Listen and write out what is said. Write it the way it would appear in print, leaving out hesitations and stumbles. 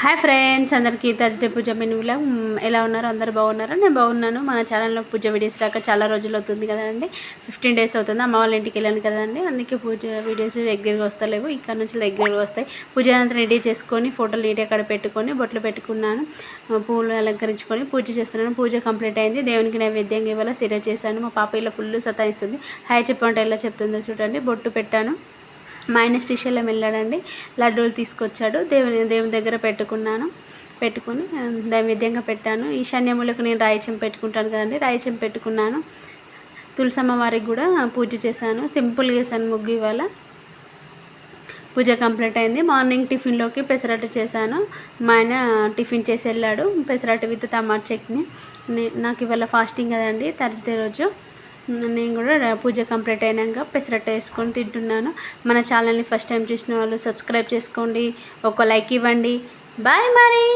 Hi friends, అందరికీ Thursday పూజ menu vlog. ఎలా ఉన్నారు? అందరు బాగున్నారా? నేను బాగున్నాను. మన ఛానల్లో పూజ వీడియోస్ రాక చాలా రోజులు అవుతుంది కదండి. 15 డేస్ అవుతుంది. అమ్మ వాళ్ళ ఇంటికి వెళ్ళాను కదండి, అందుకే పూజ వీడియోస్ రెగ్యులర్గా వస్తలేవు. ఇక్కడ నుంచి రెగ్యులర్గా వస్తాయి. పూజ అంతా రెడీ చేసుకొని ఫోటోలు నీట్గా అక్కడ పెట్టుకొని బొట్లు పెట్టుకున్నాను. పూలు అలంకరించుకొని పూజ చేస్తున్నాను. పూజ కంప్లీట్ అయింది. దేవునికి నైవేద్యంగా ఇవాళ సిర చేశాను. మా పాప ఇలా ఫుల్ సతాయిస్తుంది. హాయ్ చెప్పంటే ఎలా చెప్తుందో చూడండి. బొట్టు పెట్టాను. మా ఆయన శ్రీశైలం వెళ్ళాడండి, లడ్డూలు తీసుకొచ్చాడు. దేవుని దగ్గర పెట్టుకుని నైవేద్యంగా పెట్టాను. ఈశాన్యములకు నేను రాయిచెం పెట్టుకుంటాను కదండి, రాయిచెం పెట్టుకున్నాను. తులసమ్మ వారికి కూడా పూజ చేశాను. సింపుల్గా చేశాను ముగ్గు. ఇవాళ పూజ కంప్లీట్ అయింది. మార్నింగ్ టిఫిన్లోకి పెసరట్టు చేశాను. మా ఆయన టిఫిన్ చేసి వెళ్ళాడు. పెసరట్టు విత్ టమాటా చట్నీ. నాకు ఇవాళ ఫాస్టింగ్ కదండి, థర్స్డే రోజు. నేను కూడా పూజ కంప్లీట్ అయినాక పెసరట్టు వేసుకొని తింటున్నాను. మన ఛానల్ని ఫస్ట్ టైం చూసిన వాళ్ళు సబ్స్క్రైబ్ చేసుకోండి, ఒక లైక్ ఇవ్వండి. బాయ్ మరి.